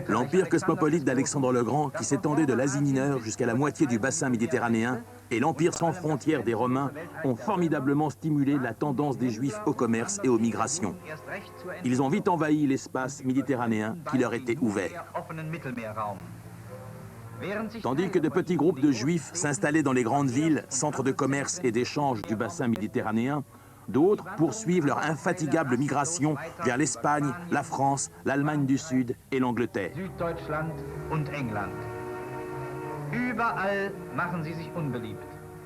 L'empire cosmopolite d'Alexandre le Grand, qui s'étendait de l'Asie mineure jusqu'à la moitié du bassin méditerranéen, et l'empire sans frontières des Romains ont formidablement stimulé la tendance des Juifs au commerce et aux migrations. Ils ont vite envahi l'espace méditerranéen qui leur était ouvert. Tandis que de petits groupes de Juifs s'installaient dans les grandes villes, centres de commerce et d'échange du bassin méditerranéen, d'autres poursuivent leur infatigable migration vers l'Espagne, la France, l'Allemagne du Sud et l'Angleterre.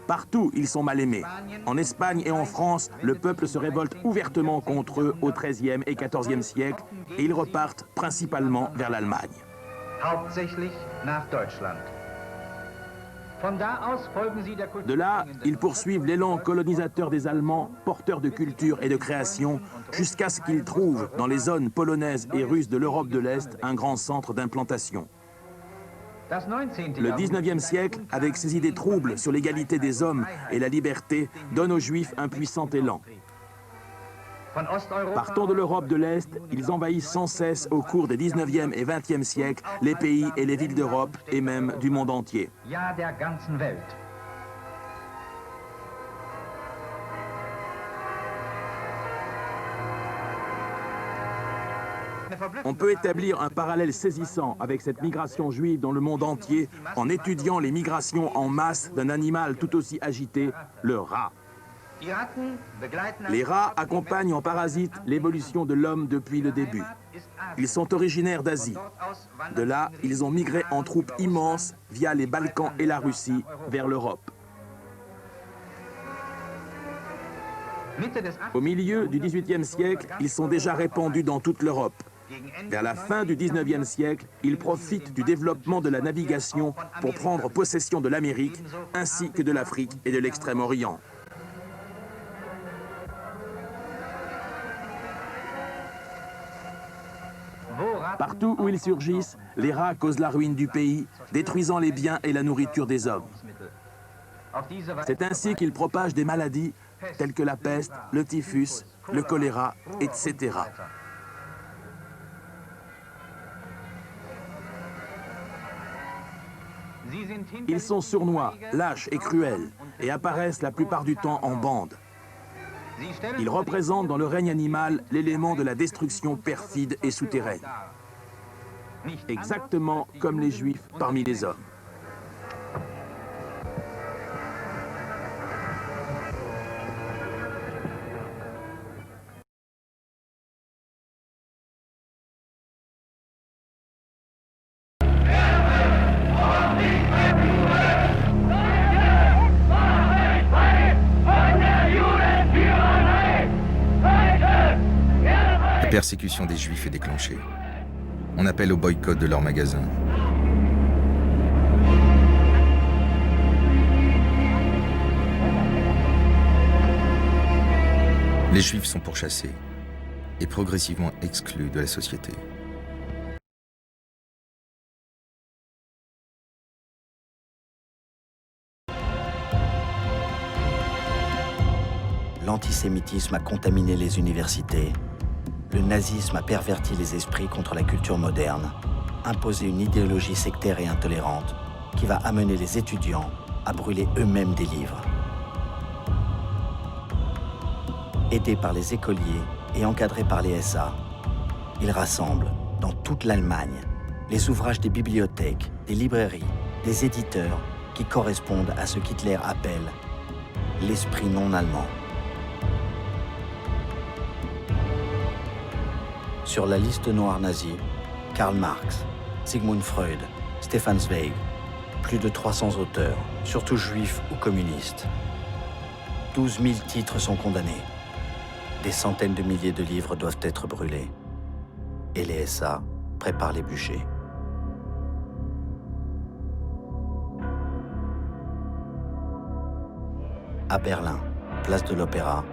Partout, ils sont mal aimés. En Espagne et en France, le peuple se révolte ouvertement contre eux au XIIIe et XIVe siècle et ils repartent principalement vers l'Allemagne. De là, ils poursuivent l'élan colonisateur des Allemands, porteurs de culture et de création, jusqu'à ce qu'ils trouvent dans les zones polonaises et russes de l'Europe de l'Est un grand centre d'implantation. Le XIXe siècle, avec ses idées troubles sur l'égalité des hommes et la liberté, donne aux Juifs un puissant élan. Partant de l'Europe de l'Est, ils envahissent sans cesse au cours des XIXe et XXe siècles les pays et les villes d'Europe et même du monde entier. On peut établir un parallèle saisissant avec cette migration juive dans le monde entier en étudiant les migrations en masse d'un animal tout aussi agité, le rat. Les rats accompagnent en parasite l'évolution de l'homme depuis le début. Ils sont originaires d'Asie. De là, ils ont migré en troupes immenses via les Balkans et la Russie vers l'Europe. Au milieu du XVIIIe siècle, ils sont déjà répandus dans toute l'Europe. Vers la fin du XIXe siècle, ils profitent du développement de la navigation pour prendre possession de l'Amérique, ainsi que de l'Afrique et de l'Extrême-Orient. Partout où ils surgissent, les rats causent la ruine du pays, détruisant les biens et la nourriture des hommes. C'est ainsi qu'ils propagent des maladies telles que la peste, le typhus, le choléra, etc. Ils sont sournois, lâches et cruels et apparaissent la plupart du temps en bande. Ils représentent dans le règne animal l'élément de la destruction perfide et souterraine. Exactement comme les Juifs parmi les hommes. La persécution des Juifs est déclenchée. On appelle au boycott de leurs magasins. Les Juifs sont pourchassés et progressivement exclus de la société. L'antisémitisme a contaminé les universités. Le nazisme a perverti les esprits contre la culture moderne, imposé une idéologie sectaire et intolérante qui va amener les étudiants à brûler eux-mêmes des livres. Aidés par les écoliers et encadrés par les SA, ils rassemblent dans toute l'Allemagne les ouvrages des bibliothèques, des librairies, des éditeurs qui correspondent à ce qu'Hitler appelle l'esprit non allemand. Sur la liste noire nazie, Karl Marx, Sigmund Freud, Stefan Zweig, plus de 300 auteurs, surtout juifs ou communistes. 12 000 titres sont condamnés. Des centaines de milliers de livres doivent être brûlés. Et les SA préparent les bûchers. À Berlin, place de l'Opéra,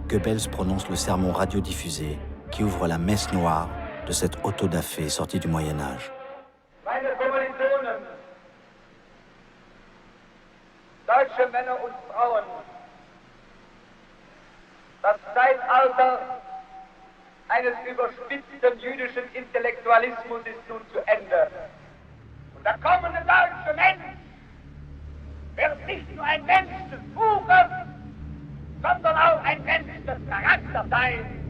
Goebbels prononce le sermon radiodiffusé qui ouvre la messe noire de cette autodafé sortie du Moyen-Âge. Meine Kommilitonen, deutsche Männer und Frauen, das Zeitalter eines überspitzten jüdischen Intellektualismus ist nun zu Ende. Und der kommende deutsche Mensch wird nicht nur ein Mensch des Buches, sondern auch ein Mensch des Charakters sein.